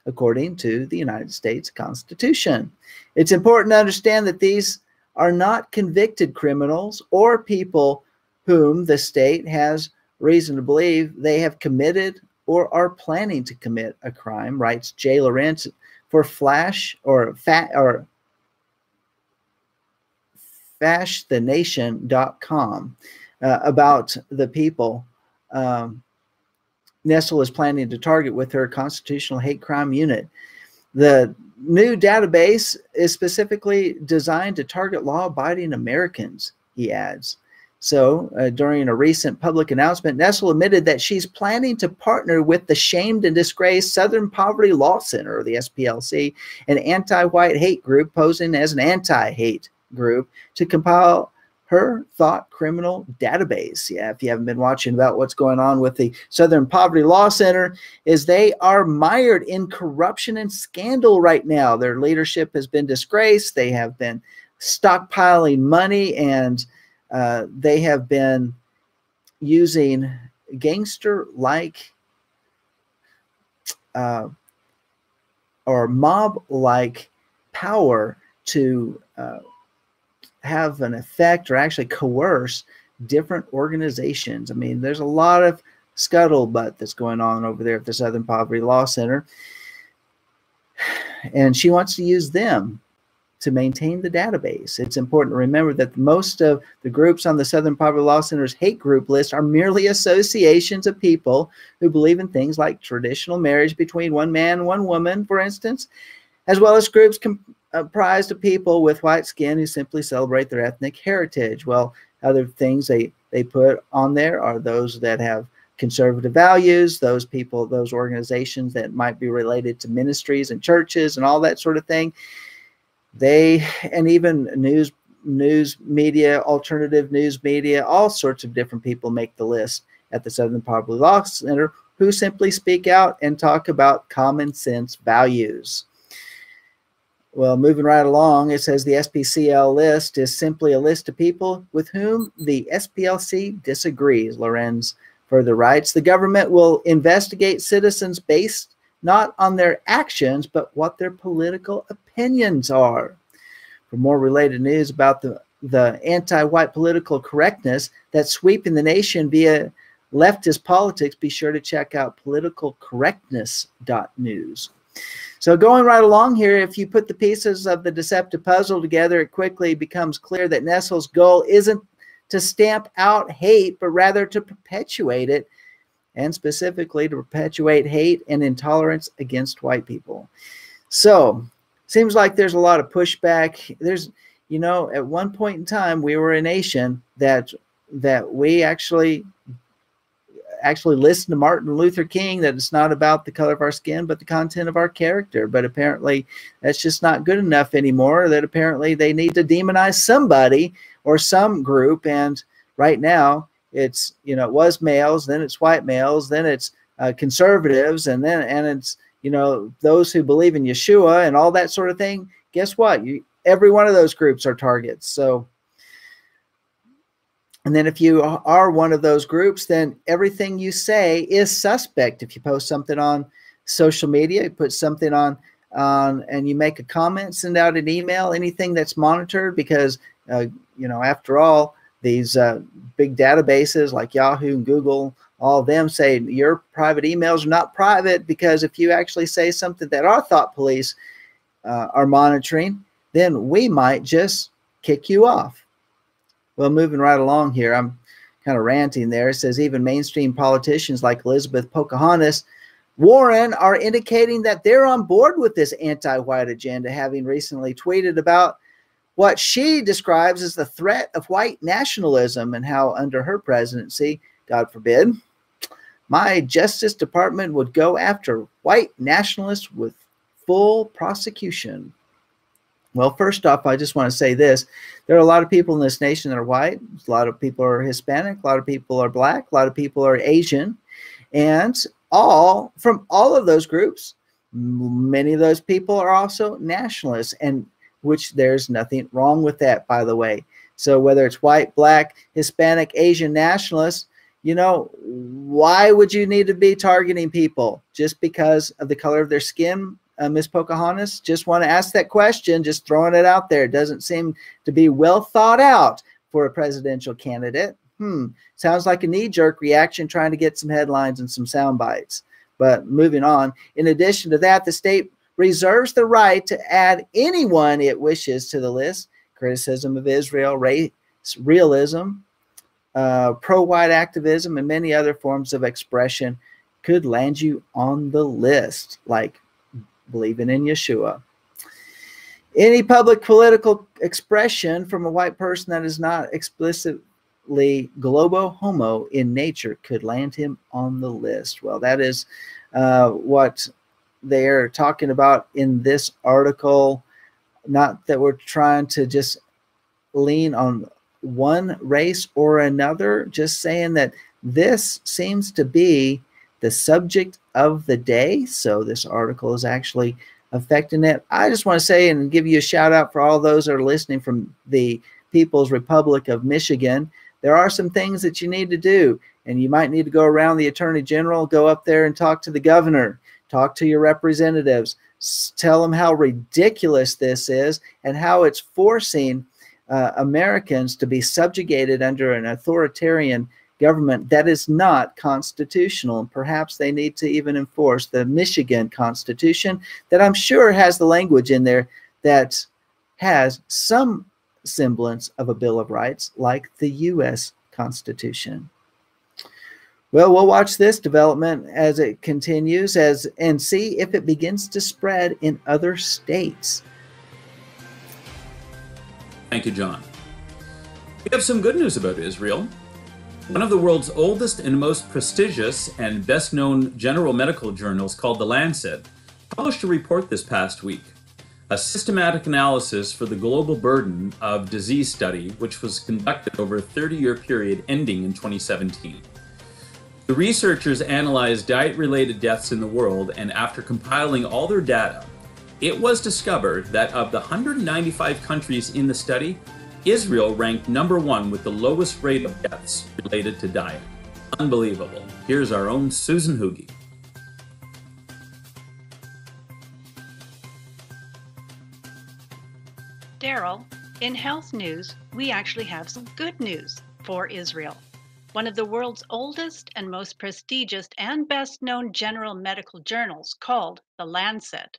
according to the United States Constitution. It's important to understand that these are not convicted criminals or people whom the state has reason to believe they have committed or are planning to commit a crime, writes Jay Lawrence for FashTheNation.com about the people Nestle is planning to target with her constitutional hate crime unit. The new database is specifically designed to target law-abiding Americans, he adds. So during a recent public announcement, Nestle admitted that she's planning to partner with the Shamed and Disgraced Southern Poverty Law Center, or the SPLC, an anti-white hate group posing as an anti-hate group, to compile her thought criminal database. Yeah, if you haven't been watching about what's going on with the Southern Poverty Law Center, is they are mired in corruption and scandal right now. Their leadership has been disgraced. They have been stockpiling money, and they have been using gangster-like or mob-like power to have an effect or actually coerce different organizations. I mean, there's a lot of scuttlebutt that's going on over there at the Southern Poverty Law Center, and she wants to use them to maintain the database. It's important to remember that most of the groups on the Southern Poverty Law Center's hate group list are merely associations of people who believe in things like traditional marriage between one man and one woman, for instance, as well as groups comprised of people with white skin who simply celebrate their ethnic heritage. Well, other things they put on there are those that have conservative values, those people, those organizations that might be related to ministries and churches and all that sort of thing. And even news media, alternative news media, all sorts of different people make the list at the Southern Poverty Law Center who simply speak out and talk about common sense values. Well, moving right along, it says the SPCL list is simply a list of people with whom the SPLC disagrees. Lorenz further writes, the government will investigate citizens based not on their actions, but what their political opinions are. For more related news about the anti-white political correctness that's sweeping the nation via leftist politics, be sure to check out politicalcorrectness.news. So going right along here, if you put the pieces of the deceptive puzzle together, it quickly becomes clear that Nestle's goal isn't to stamp out hate, but rather to perpetuate it, and specifically to perpetuate hate and intolerance against white people. So seems like there's a lot of pushback. There's, you know, at one point in time, we were a nation that we actually listened to Martin Luther King, that it's not about the color of our skin, but the content of our character. But apparently that's just not good enough anymore, that apparently they need to demonize somebody or some group. And right now it's, you know, it was males, then it's white males, then it's conservatives, and it's, you know, those who believe in Yeshua and all that sort of thing. Guess what? Every one of those groups are targets. So, and then if you are one of those groups, then everything you say is suspect. If you post something on social media, you put something on and you make a comment, send out an email, anything that's monitored, because, you know, after all, these big databases like Yahoo and Google, all of them say your private emails are not private, because if you actually say something that our thought police are monitoring, then we might just kick you off. Well, moving right along here, I'm kind of ranting there. It says even mainstream politicians like Elizabeth Pocahontas Warren are indicating that they're on board with this anti-white agenda, having recently tweeted about what she describes as the threat of white nationalism and how under her presidency, God forbid, my Justice Department would go after white nationalists with full prosecution. Well, first off, I just want to say this. There are a lot of people in this nation that are white. A lot of people are Hispanic. A lot of people are black. A lot of people are Asian. And from all of those groups, many of those people are also nationalists, and which there's nothing wrong with that, by the way. So whether it's white, black, Hispanic, Asian nationalists, you know, why would you need to be targeting people just because of the color of their skin? Miss Pocahontas, just want to ask that question, just throwing it out there. It doesn't seem to be well thought out for a presidential candidate. Sounds like a knee-jerk reaction trying to get some headlines and some sound bites. But moving on, in addition to that, the state reserves the right to add anyone it wishes to the list. Criticism of Israel, race, realism, pro-white activism, and many other forms of expression could land you on the list, like believing in Yeshua. Any public political expression from a white person that is not explicitly globo homo in nature could land him on the list. Well, that is what they're talking about in this article. Not that we're trying to just lean on one race or another, just saying that this seems to be the subject of the day. So this article is actually affecting it. I just want to say and give you a shout out for all those that are listening from the People's Republic of Michigan. There are some things that you need to do, and you might need to go around the Attorney General, go up there and talk to the governor, talk to your representatives, tell them how ridiculous this is and how it's forcing Americans to be subjugated under an authoritarian government that is not constitutional. And perhaps they need to even enforce the Michigan Constitution that I'm sure has the language in there that has some semblance of a Bill of Rights like the U.S. Constitution. Well, we'll watch this development as it continues and see if it begins to spread in other states. Thank you, John. We have some good news about Israel. One of the world's oldest and most prestigious and best-known general medical journals, called The Lancet, published a report this past week, a systematic analysis for the global burden of disease study, which was conducted over a 30-year period ending in 2017. The researchers analyzed diet-related deaths in the world, and after compiling all their data, it was discovered that of the 195 countries in the study, Israel ranked #1 with the lowest rate of deaths related to diet. Unbelievable. Here's our own Susan Hooge. Darryl, in health news, we actually have some good news for Israel. One of the world's oldest and most prestigious and best-known general medical journals, called The Lancet,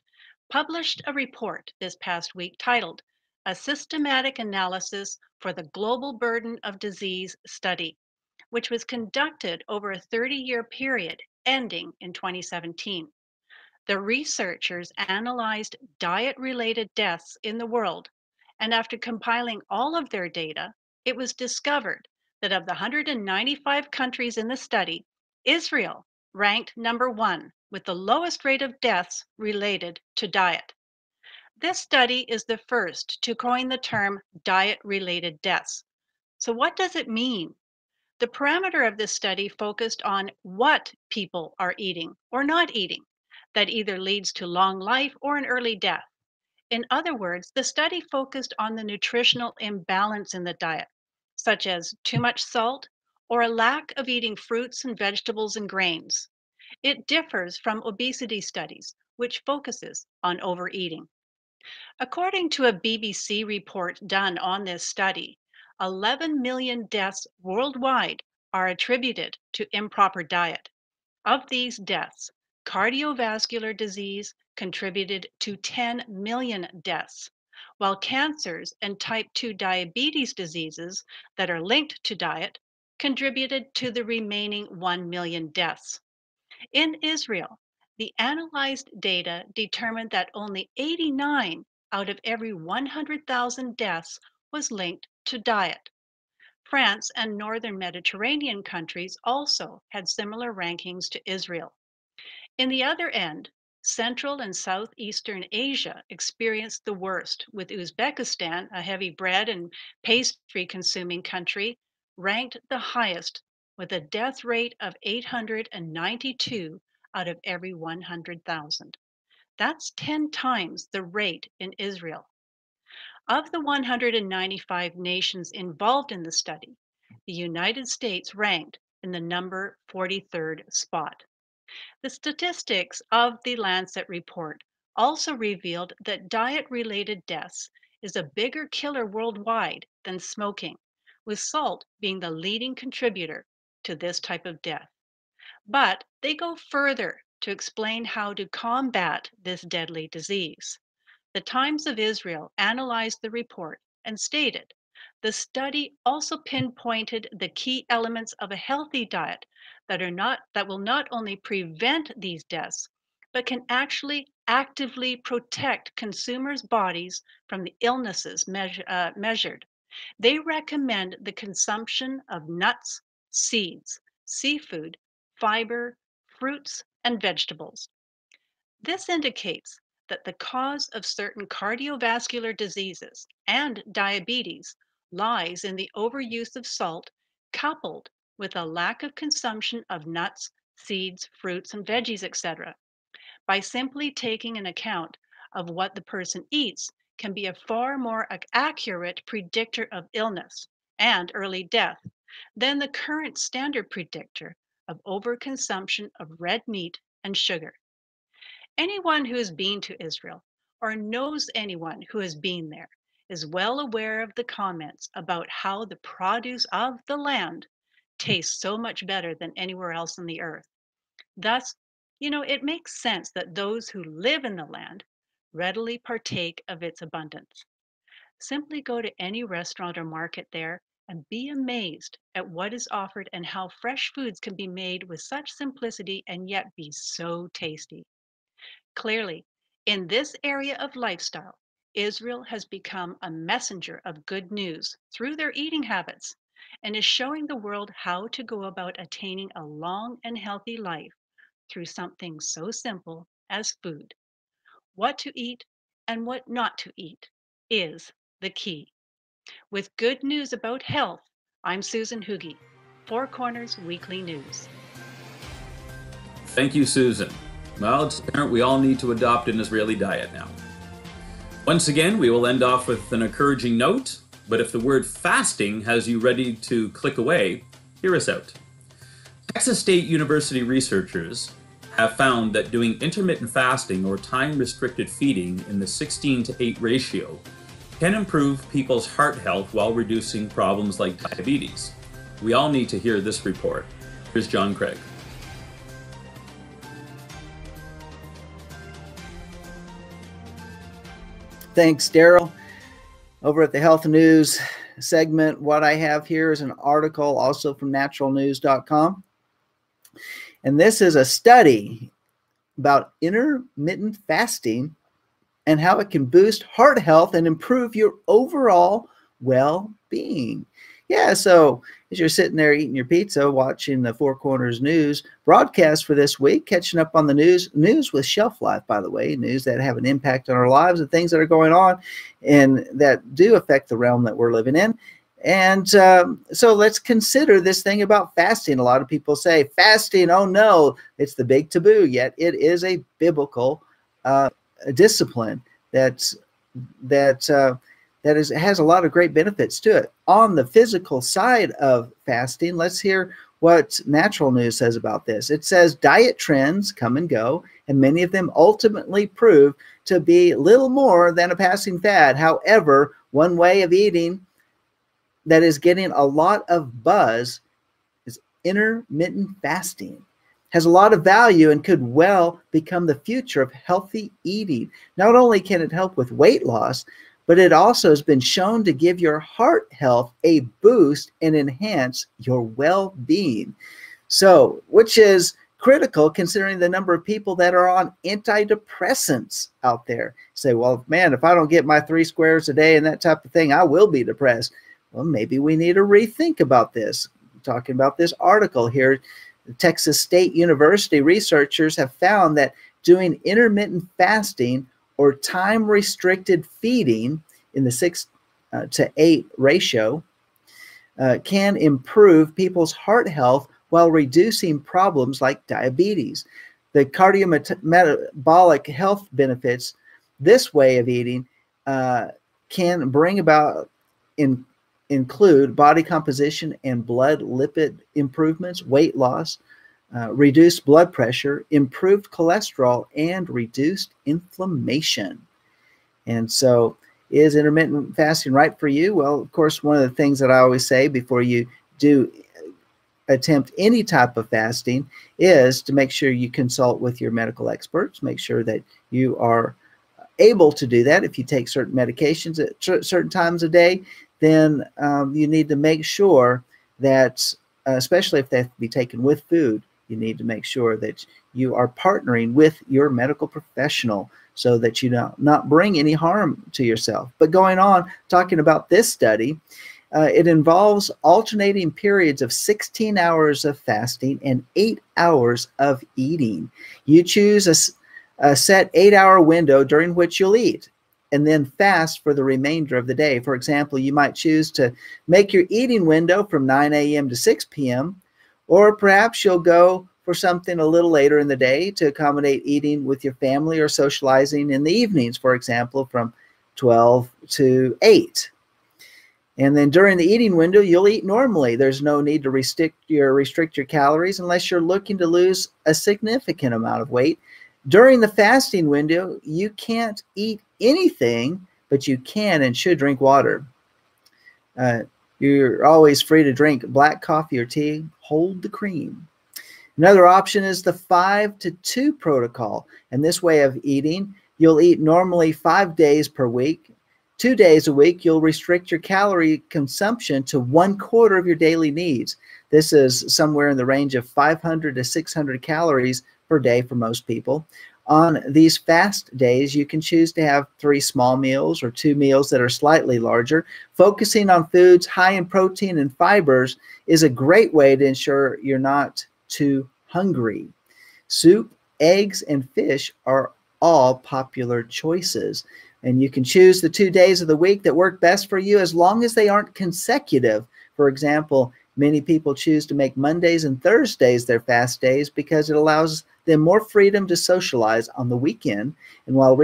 published a report this past week titled A Systematic Analysis for the Global Burden of Disease Study, which was conducted over a 30-year period ending in 2017. The researchers analyzed diet-related deaths in the world, and after compiling all of their data, it was discovered that of the 195 countries in the study, Israel ranked #1 with the lowest rate of deaths related to diet. This study is the first to coin the term diet-related deaths. So what does it mean? The parameter of this study focused on what people are eating or not eating that either leads to long life or an early death. In other words, the study focused on the nutritional imbalance in the diet, such as too much salt or a lack of eating fruits and vegetables and grains. It differs from obesity studies, which focuses on overeating. According to a BBC report done on this study, 11 million deaths worldwide are attributed to improper diet. Of these deaths, cardiovascular disease contributed to 10 million deaths, while cancers and type 2 diabetes diseases that are linked to diet contributed to the remaining 1 million deaths. In Israel, the analyzed data determined that only 89 out of every 100,000 deaths was linked to diet. France and northern Mediterranean countries also had similar rankings to Israel. In the other end, Central and Southeastern Asia experienced the worst, with Uzbekistan, a heavy bread and pastry consuming country, ranked the highest with a death rate of 892 out of every 100,000. That's 10 times the rate in Israel. Of the 195 nations involved in the study, the United States ranked in the number 43rd spot. The statistics of the Lancet report also revealed that diet-related deaths is a bigger killer worldwide than smoking, with salt being the leading contributor to this type of death. But they go further to explain how to combat this deadly disease. The Times of Israel analyzed the report and stated, the study also pinpointed the key elements of a healthy diet that will not only prevent these deaths, but can actually actively protect consumers' bodies from the illnesses measured. They recommend the consumption of nuts, seeds, seafood, fiber, fruits, and vegetables. This indicates that the cause of certain cardiovascular diseases and diabetes lies in the overuse of salt, coupled with a lack of consumption of nuts, seeds, fruits, and veggies, etc. By simply taking an account of what the person eats can be a far more accurate predictor of illness and early death than the current standard predictor of overconsumption of red meat and sugar. Anyone who has been to Israel or knows anyone who has been there is well aware of the comments about how the produce of the land tastes so much better than anywhere else on the earth. Thus, it makes sense that those who live in the land readily partake of its abundance. Simply go to any restaurant or market there and be amazed at what is offered and how fresh foods can be made with such simplicity and yet be so tasty. Clearly, in this area of lifestyle, Israel has become a messenger of good news through their eating habits and is showing the world how to go about attaining a long and healthy life through something so simple as food. What to eat and what not to eat is the key. With good news about health, I'm Susan Hooge, Four Corners Weekly News. Thank you, Susan. Well, it's apparent we all need to adopt an Israeli diet now. Once again, we will end off with an encouraging note, but if the word fasting has you ready to click away, hear us out. Texas State University researchers have found that doing intermittent fasting or time-restricted feeding in the 16:8 ratio can improve people's heart health while reducing problems like diabetes. We all need to hear this report. Here's John Craig. Thanks, Darryl. Over at the Health News segment, what I have here is an article also from naturalnews.com. And this is a study about intermittent fasting and how it can boost heart health and improve your overall well-being. Yeah, so as you're sitting there eating your pizza, watching the Four Corners News broadcast for this week, catching up on the news with shelf life, by the way, news that have an impact on our lives and things that are going on and that do affect the realm that we're living in. And so let's consider this thing about fasting. A lot of people say fasting, oh no, it's the big taboo, yet it is a biblical discipline has a lot of great benefits to it. On the physical side of fasting, let's hear what Natural News says about this. It says diet trends come and go, and many of them ultimately prove to be little more than a passing fad. However, one way of eating that is getting a lot of buzz is intermittent fasting. Has a lot of value and could well become the future of healthy eating. Not only can it help with weight loss, but it also has been shown to give your heart health a boost and enhance your well-being. So, which is critical considering the number of people that are on antidepressants out there. Say, well, man, if I don't get my 3 squares a day and that type of thing, I will be depressed. Well, maybe we need to rethink about this. I'm talking about this article here. The Texas State University researchers have found that doing intermittent fasting or time-restricted feeding in the 6 to 8 ratio can improve people's heart health while reducing problems like diabetes. The cardiometabolic health benefits this way of eating can bring about include body composition and blood lipid improvements, weight loss, reduced blood pressure, improved cholesterol, and reduced inflammation. And so, is intermittent fasting right for you? Well, of course, one of the things that I always say before you do attempt any type of fasting is to make sure you consult with your medical experts. Make sure that you are able to do that. If you take certain medications at certain times a day, then you need to make sure that, especially if they have to be taken with food, you need to make sure that you are partnering with your medical professional so that you not bring any harm to yourself. But going on, talking about this study, it involves alternating periods of 16 hours of fasting and 8 hours of eating. You choose a set 8-hour window during which you'll eat and then fast for the remainder of the day. For example, you might choose to make your eating window from 9 a.m. to 6 p.m., or perhaps you'll go for something a little later in the day to accommodate eating with your family or socializing in the evenings, for example, from 12 to 8. And then during the eating window, you'll eat normally. There's no need to restrict your calories unless you're looking to lose a significant amount of weight. During the fasting window, you can't eat anything, but you can and should drink water. You're always free to drink black coffee or tea. Hold the cream. Another option is the 5 to 2 protocol. And this way of eating, you'll eat normally 5 days per week. 2 days a week, you'll restrict your calorie consumption to 1/4 of your daily needs. This is somewhere in the range of 500 to 600 calories per day for most people. On these fast days, you can choose to have 3 small meals or 2 meals that are slightly larger. Focusing on foods high in protein and fibers is a great way to ensure you're not too hungry. Soup, eggs, and fish are all popular choices. And you can choose the 2 days of the week that work best for you as long as they aren't consecutive. For example, many people choose to make Mondays and Thursdays their fast days because it allows them more freedom to socialize on the weekend. And while the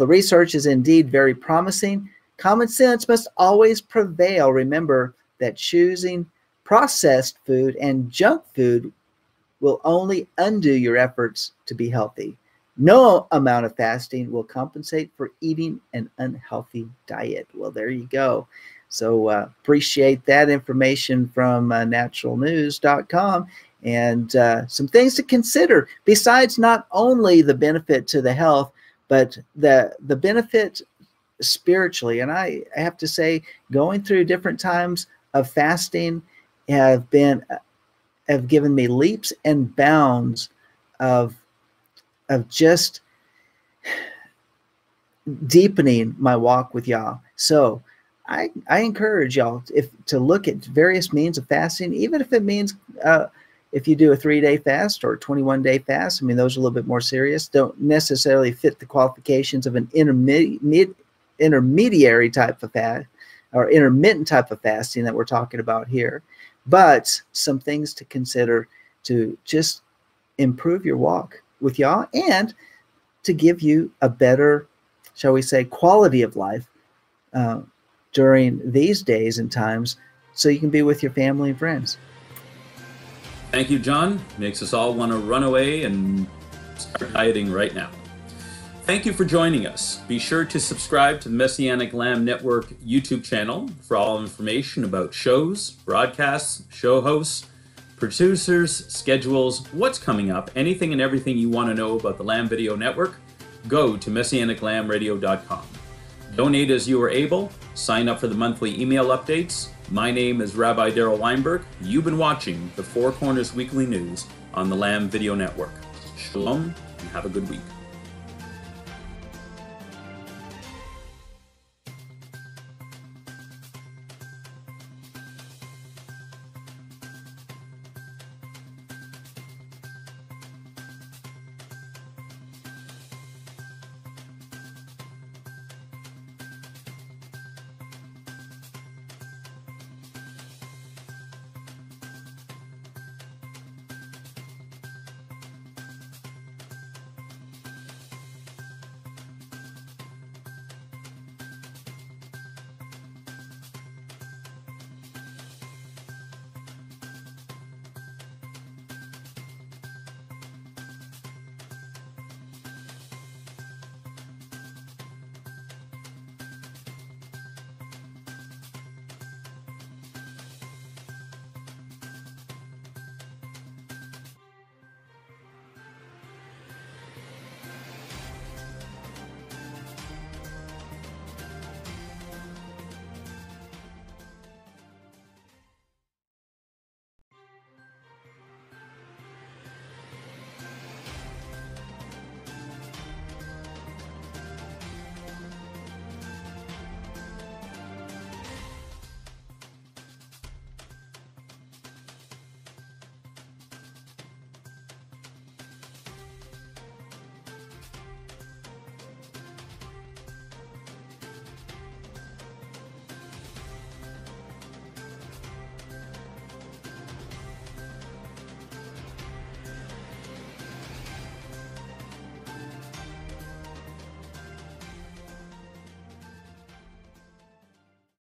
research is indeed very promising, common sense must always prevail. Remember that choosing processed food and junk food will only undo your efforts to be healthy. No amount of fasting will compensate for eating an unhealthy diet. Well, there you go. So appreciate that information from naturalnews.com. And some things to consider besides not only the benefit to the health, but the benefit spiritually. And I have to say, going through different times of fasting have given me leaps and bounds of just deepening my walk with Yah. So I encourage y'all to look at various means of fasting, even if it means if you do a 3-day fast or a 21-day fast. I mean, those are a little bit more serious. Don't necessarily fit the qualifications of an intermediary type of fast or intermittent type of fasting that we're talking about here. But some things to consider to just improve your walk with Yah and to give you a better, shall we say, quality of life during these days and times so you can be with your family and friends. Thank you, John. Makes us all want to run away and start dieting right now. Thank you for joining us. Be sure to subscribe to the Messianic Lamb Network YouTube channel for all information about shows, broadcasts, show hosts, producers, schedules, what's coming up, anything and everything you want to know about the Lamb Video Network. Go to messianiclambradio.com. Donate as you are able. Sign up for the monthly email updates. My name is Rabbi Darryl Weinberg. You've been watching the Four Corners Weekly News on the Lamb Video Network. Shalom and have a good week.